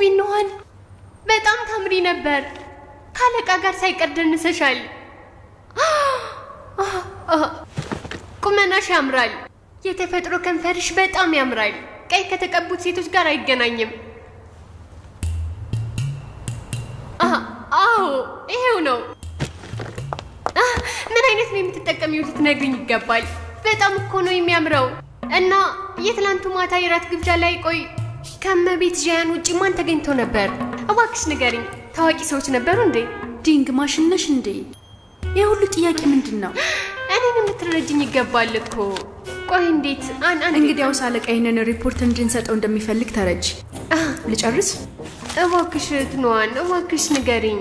ቢንሆን በጣም ታምሪ ነበር። ካለቃ ጋር ሳይቀር ደንሰሻል። ቁመናሽ ያምራል። የተፈጥሮ ከንፈርሽ በጣም ያምራል። ቀይ ከተቀቡት ሴቶች ጋር አይገናኝም። አዎ ይሄው ነው። ምን አይነት ነው የምትጠቀሚው? ልትነግሪኝ ይገባል። በጣም እኮ ነው የሚያምረው። እና የትላንቱ ማታ የራት ግብዣ ላይ ቆይ ከመቤት ዣያን ውጪ ማን ተገኝቶ ነበር? እባክሽ ንገሪኝ። ታዋቂ ሰዎች ነበሩ እንዴ? ዲንግ ማሽነሽ እንዴ? ይህ ሁሉ ጥያቄ ምንድን ነው? እኔንም ልትረጅኝ ይገባል እኮ። ቆይ እንዴት እንግዲያውስ አለቃ ይህንን ሪፖርት እንድንሰጠው እንደሚፈልግ ተረጅ። ልጨርስ? እባክሽ ትኗን፣ እባክሽ ንገሪኝ።